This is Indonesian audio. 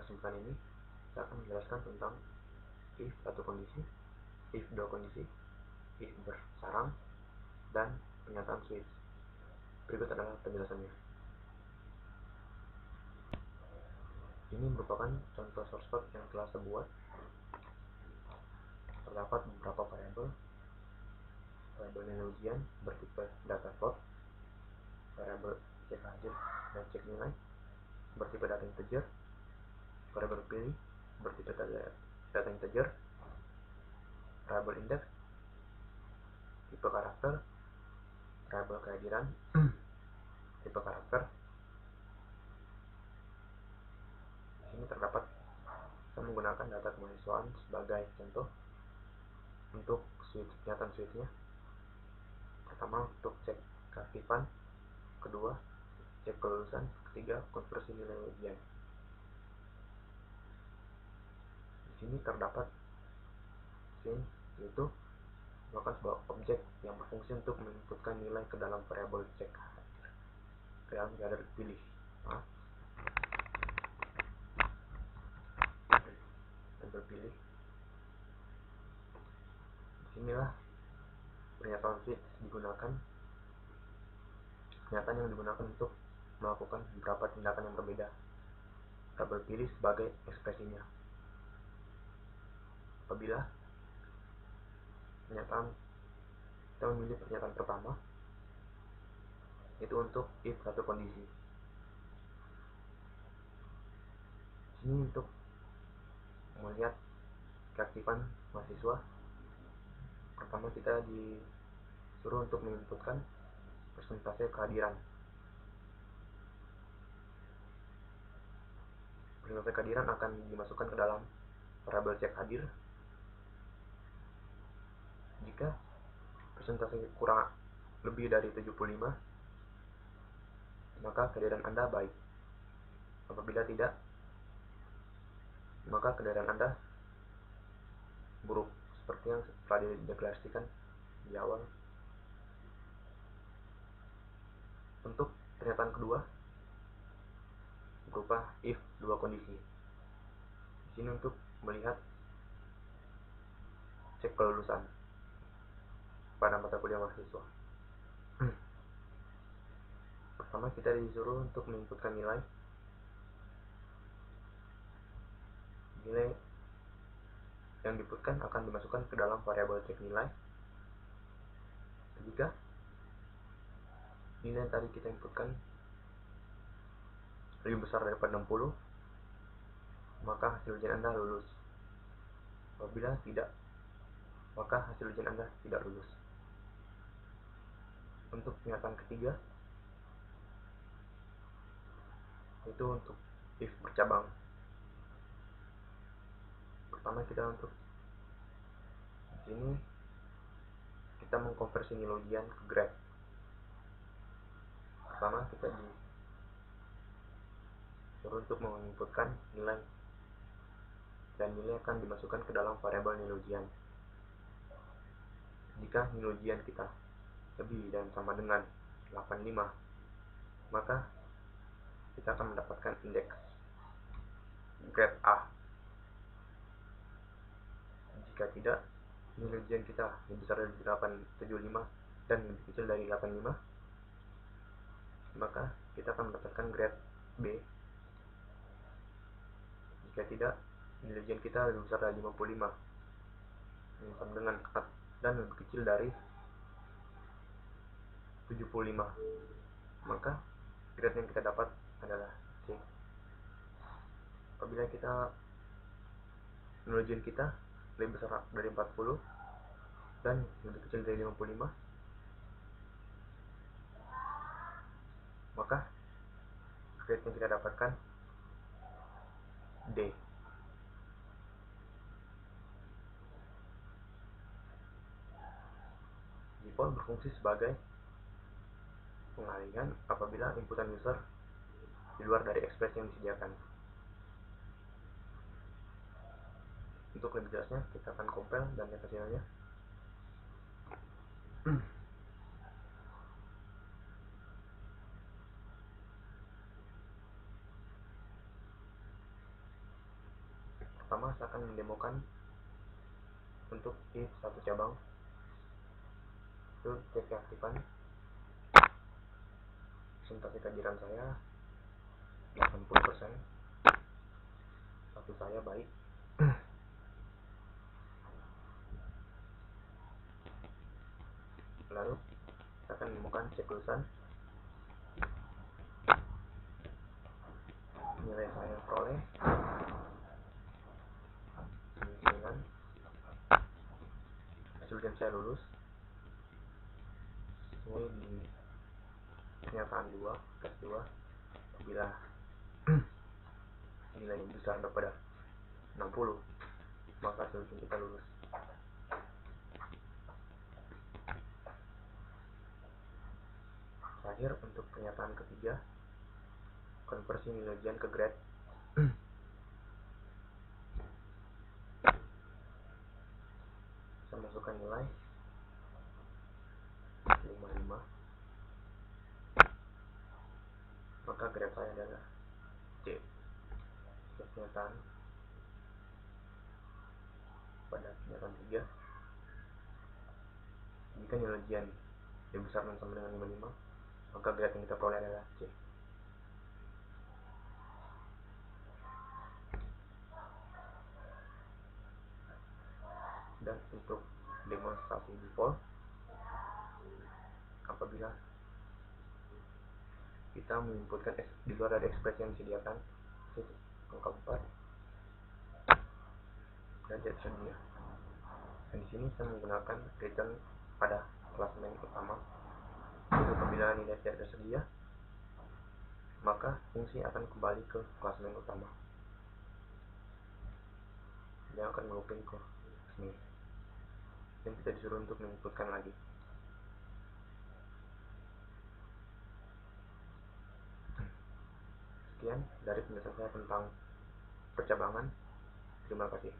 kesempatan ini saya akan menjelaskan tentang if satu kondisi, if dua kondisi, if bersarang, dan pernyataan switch. Berikut adalah penjelasannya. Ini merupakan contoh source code yang telah saya buat. Terdapat beberapa variabel nilai ujian bertipe data float, variabel cek hadir dan cek nilai bertipe data integer, variabel pilih bertipe data integer, variabel index tipe karakter, variabel kehadiran tipe karakter. Di sini terdapat saya menggunakan data kemahasiswaan sebagai contoh untuk pernyataan switch-nya. Pertama untuk cek keaktifan, kedua cek kelulusan, ketiga konversi nilai ujian. Di sini terdapat scene, yaitu merupakan sebuah objek yang berfungsi untuk menginputkan nilai ke dalam variabel cek hadir pilih. Pilih. Disinilah pernyataan switch digunakan. Pernyataan yang digunakan untuk melakukan beberapa tindakan yang berbeda. Variabel pilih sebagai ekspresinya. Apabila kita memilih pernyataan pertama, itu untuk if satu kondisi. Ini untuk melihat keaktifan mahasiswa. Pertama kita disuruh untuk menentukan persentase kehadiran. Persentase kehadiran akan dimasukkan ke dalam variabel cek hadir. Jika persentase kurang lebih dari 75, maka kehadiran Anda baik. Apabila tidak, maka kehadiran Anda buruk, seperti yang telah dideklarasikan di awal. Untuk pernyataan kedua berupa if dua kondisi. Di sini untuk melihat cek kelulusan pada mata kuliah mahasiswa. Pertama kita disuruh untuk menginputkan nilai yang diinputkan akan dimasukkan ke dalam variabel cek nilai. Jika nilai yang tadi kita inputkan lebih besar daripada 60, maka hasil ujian Anda lulus. Apabila tidak, maka hasil ujian Anda tidak lulus. Untuk pernyataan ketiga, itu untuk if bercabang. Pertama kita untuk di sini kita mengkonversi nilai ujian ke grade. Pertama kita disuruh untuk menginputkan nilai, dan nilai akan dimasukkan ke dalam variabel nilai ujian. Jika nilai ujian kita lebih dan sama dengan 85, maka kita akan mendapatkan indeks grade A. Jika tidak, nilai ujian kita lebih besar dari 875 dan lebih kecil dari 85, maka kita akan mendapatkan grade B. Jika tidak, nilai ujian kita lebih besar dari 55 yang sama dengan dan lebih kecil dari 75, maka grade yang kita dapat adalah C. Apabila kita nilai ujian kita lebih besar dari 40 dan lebih kecil dari 55, maka grade yang kita dapatkan D. Default berfungsi sebagai pengalihan apabila inputan user di luar dari ekspresi yang disediakan. Untuk lebih jelasnya, kita akan compile dan lihat hasilnya. pertama saya akan mendemokan untuk if satu cabang itu cek keaktifan. Presentasi kajian saya 80%, status saya baik. Lalu saya akan menemukan cek lulusan, nilai saya peroleh 9, hasil ujian saya lulus sesuai di kenyataan 2 tes 2. Apabila nilai besar daripada 60, maka hasil ujian kita lulus. Terakhir, untuk pernyataan ketiga, konversi nilai ujian ke grade. Saya masukkan nilai 55, maka grade saya adalah C. Pernyataan pada pernyataan 3, jika nilai ujian lebih besar dan sama dengan 55, maka grade yang kita peroleh adalah C. Dan untuk demonstrasi default, apabila kita menginputkan di luar dari ekspresi yang disediakan, angka 4 dan tidak tersedia. Dan di sini saya menggunakan return pada klasmen utama. Jadi apabila nilai tidak tersedia, maka fungsi akan kembali ke klasmen utama. Dia akan melooping ke sini. Dan kita disuruh untuk menginputkan lagi. Sekian dari penjelasan saya tentang percabangan. Terima kasih.